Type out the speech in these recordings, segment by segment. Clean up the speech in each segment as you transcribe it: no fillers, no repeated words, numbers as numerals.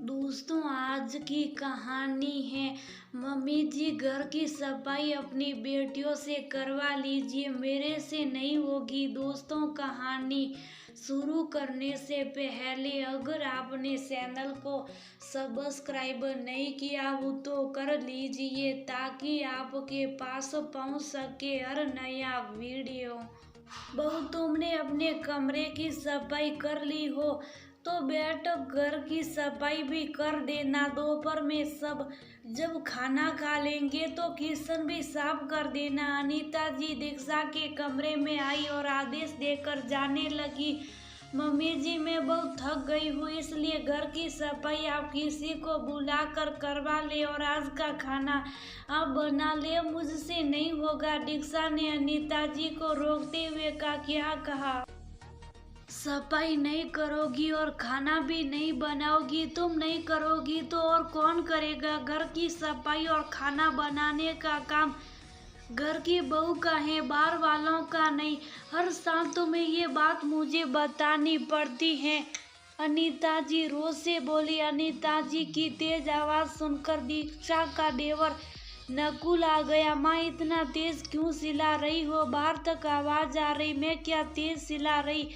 दोस्तों, आज की कहानी है। मम्मी जी, घर की सफाई अपनी बेटियों से करवा लीजिए, मेरे से नहीं होगी। दोस्तों, कहानी शुरू करने से पहले अगर आपने चैनल को सब्सक्राइब नहीं किया हो तो कर लीजिए, ताकि आपके पास पहुंच सके हर नया वीडियो। बहू, तुमने अपने कमरे की सफाई कर ली हो तो बेटा घर की सफाई भी कर देना। दोपहर में सब जब खाना खा लेंगे तो किचन भी साफ कर देना। अनीता जी दीक्षा के कमरे में आई और आदेश देकर जाने लगी, मम्मी जी, मैं बहुत थक गई हूँ, इसलिए घर की सफाई आप किसी को बुला कर करवा ले और आज का खाना आप बना ले, मुझसे नहीं होगा। दीक्षा ने अनीता जी को रोकते हुए कहा, क्या कहा? सफाई नहीं करोगी और खाना भी नहीं बनाओगी? तुम नहीं करोगी तो और कौन करेगा? घर की सफाई और खाना बनाने का काम घर की बहू का है, बाहर वालों का नहीं। हर साल तुम्हें ये बात मुझे बतानी पड़ती है। अनीता जी रोज से बोली। अनीता जी की तेज आवाज सुनकर दीक्षा का देवर नकुल आ गया। माँ, इतना तेज क्यों चिल्ला रही हो? बाहर तक आवाज आ रही। मैं क्या तेज चिल्ला रही?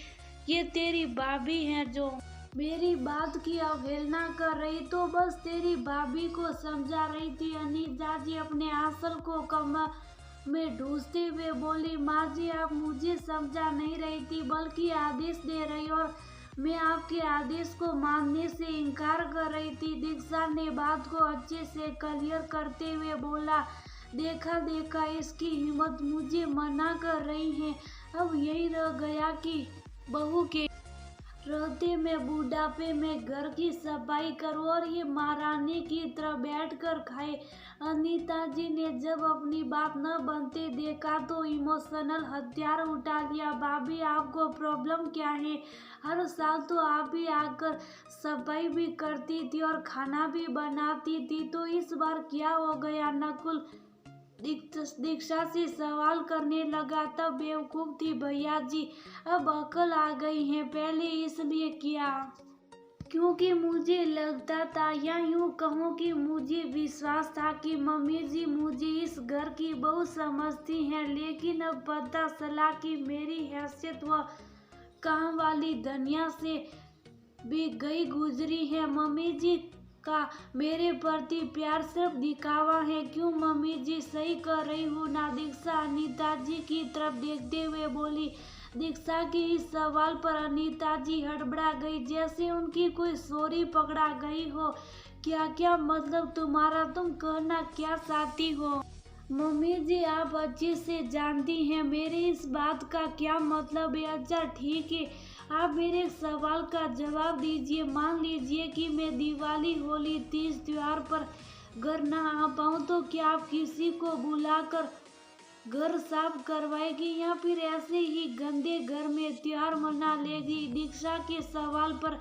ये तेरी भाभी है जो मेरी बात की अवहेलना कर रही, तो बस तेरी भाभी को समझा रही थी। अनीता जी अपने आंचल को कमर में ढूंसते हुए बोली, माँ जी, आप मुझे समझा नहीं रही थी बल्कि आदेश दे रही, और मैं आपके आदेश को मानने से इनकार कर रही थी। दीक्षा ने बात को अच्छे से क्लियर करते हुए बोला, देखा देखा, इसकी हिम्मत, मुझे मना कर रही है। अब यही रह गया कि बहू के रहते मैं बुढ़ापे में घर की सफाई करूं और ये महारानी की तरह बैठकर खाए। अनीता जी ने जब अपनी बात न बनते देखा तो इमोशनल हथियार उठा लिया। भाभी, आपको प्रॉब्लम क्या है? हर साल तो आप ही आकर सफाई भी करती थी और खाना भी बनाती थी, तो इस बार क्या हो गया? नकुल दीक्षा से सवाल करने लगा। तब बेवकूफ थी भैया जी, अब अकल आ गई है। पहले इसलिए किया क्योंकि मुझे लगता था, या यूं कहूँ कि मुझे विश्वास था कि मम्मी जी मुझे इस घर की बहू समझती हैं, लेकिन अब पता चला कि मेरी हैसियत व काम वाली धनिया से भी गई गुजरी है। मम्मी जी का मेरे प्रति प्यार सिर्फ दिखावा है। क्यों मम्मी जी, सही कर रही हूँ ना? दीक्षा अनीता जी की तरफ देखते हुए बोली। दीक्षा के इस सवाल पर अनीता जी हड़बड़ा गई, जैसे उनकी कोई चोरी पकड़ा गई हो। क्या क्या मतलब तुम्हारा? तुम कहना क्या चाहती हो? मम्मी जी, आप अच्छे से जानती हैं मेरे इस बात का क्या मतलब है। अच्छा ठीक है, आप मेरे सवाल का जवाब दीजिए। मान लीजिए कि मैं दिवाली, होली, तीज त्योहार पर घर न आ पाऊँ तो क्या आप किसी को बुलाकर घर साफ करवाएगी या फिर ऐसे ही गंदे घर में त्योहार मना लेगी? दीक्षा के सवाल पर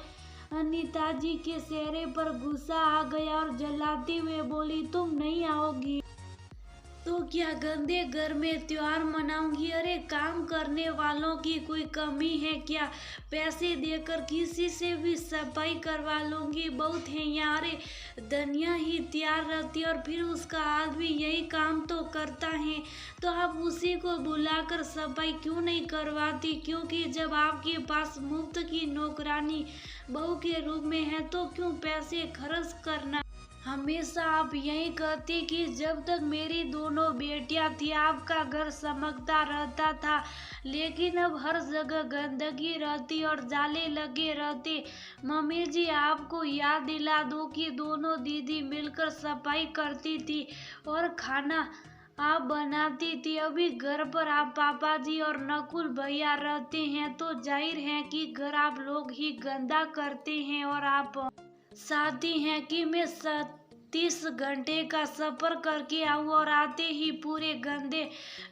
अनीता जी के चेहरे पर गुस्सा आ गया और जलाते हुए बोली, तुम नहीं आओगी तो क्या गंदे घर में त्योहार मनाऊंगी? अरे, काम करने वालों की कोई कमी है क्या? पैसे देकर किसी से भी सफाई करवा लूंगी, बहुत है यहाँ। अरे, धनिया ही तैयार रहती और फिर उसका आदमी यही काम तो करता है, तो आप उसी को बुलाकर सफाई क्यों नहीं करवाती? क्योंकि जब आपके पास मुफ्त की नौकरानी बहू के रूप में है तो क्यों पैसे खर्च करना? हमेशा आप यही कहती कि जब तक मेरी दोनों बेटियां थी आपका घर चमकता रहता था, लेकिन अब हर जगह गंदगी रहती और जाले लगे रहते। मम्मी जी, आपको याद दिला दूं कि दोनों दीदी मिलकर सफाई करती थी और खाना आप बनाती थी। अभी घर पर आप पापा जी और नकुल भैया रहते हैं, तो जाहिर है कि घर आप लोग ही गंदा करते हैं, और आप चाहती हैं कि मैं 30 घंटे का सफर करके आऊँ और आते ही पूरे गंदे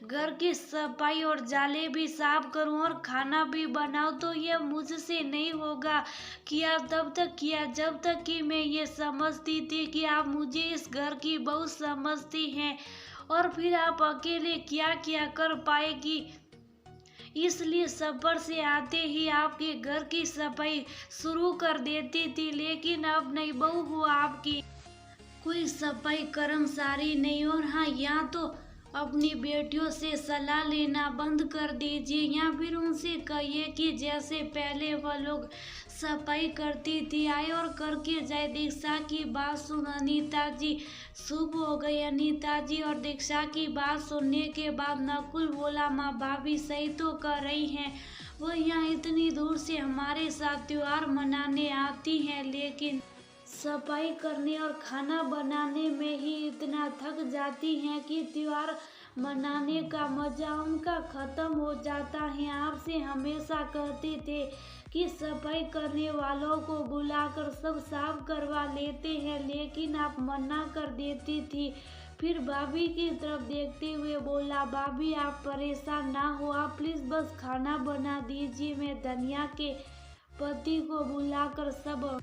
घर की सफाई और जाले भी साफ करूँ और खाना भी बनाऊँ। तो यह मुझसे नहीं होगा। किया तब तक किया जब तक कि मैं ये समझती थी कि आप मुझे इस घर की बहू समझती हैं, और फिर आप अकेले क्या क्या कर पाएगी इसलिए सफर से आते ही आपके घर की सफाई शुरू कर देती थी। लेकिन अब नई बहू हो आपकी, कोई सफाई कर्मचारी नहीं। और हाँ, यहाँ तो अपनी बेटियों से सलाह लेना बंद कर दीजिए, या फिर उनसे कहिए कि जैसे पहले वह लोग सफाई करती थी, आए और करके जाए। दीक्षा की बात सुन अनीता जी शुभ हो गई। अनीता जी और दीक्षा की बात सुनने के बाद नकुल बोला, माँ भाभी सही तो कर रही हैं, वो यहाँ इतनी दूर से हमारे साथ त्योहार मनाने आती हैं, लेकिन सफाई करने और खाना बनाने में ही इतना थक जाती हैं कि त्योहार मनाने का मजा उनका खत्म हो जाता है। आपसे हमेशा कहते थे कि सफाई करने वालों को बुलाकर सब साफ करवा लेते हैं, लेकिन आप मना कर देती थी। फिर भाभी की तरफ देखते हुए बोला, भाभी आप परेशान ना हो, आप प्लीज बस खाना बना दीजिए, मैं धनिया के पति को बुलाकर सब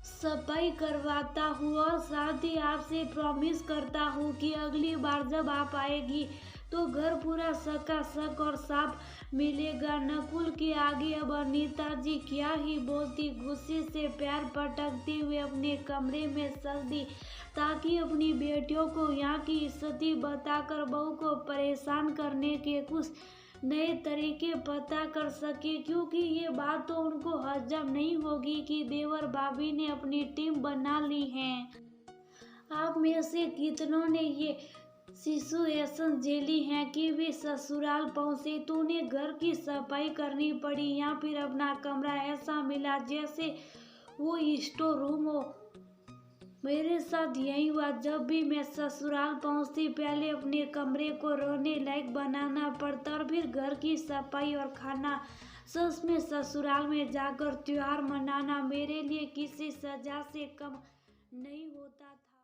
सफाई करवाता हूँ। और साथ ही आपसे प्रॉमिस करता हूँ कि अगली बार जब आप आएगी तो घर पूरा सकाशक और साफ मिलेगा। नकुल के आगे अब अनीता जी क्या ही बोलती, गुस्से से पैर पटकते हुए अपने कमरे में चल दी, ताकि अपनी बेटियों को यहाँ की स्थिति बताकर बहू को परेशान करने के कुछ नए तरीके पता कर सके। क्योंकि ये बात तो उनको हजम नहीं होगी कि देवर भाभी ने अपनी टीम बना ली है। आप में से कितनों ने ये सिचुएशन झेली है कि वे ससुराल पहुंचे तो उन्हें घर की सफाई करनी पड़ी, या फिर अपना कमरा ऐसा मिला जैसे वो स्टोर रूम हो। मेरे साथ यही हुआ, जब भी मैं ससुराल पहुंचती पहले अपने कमरे को रहने लायक बनाना पड़ता और फिर घर की सफाई और खाना। सच में ससुराल में जाकर त्योहार मनाना मेरे लिए किसी सजा से कम नहीं होता था।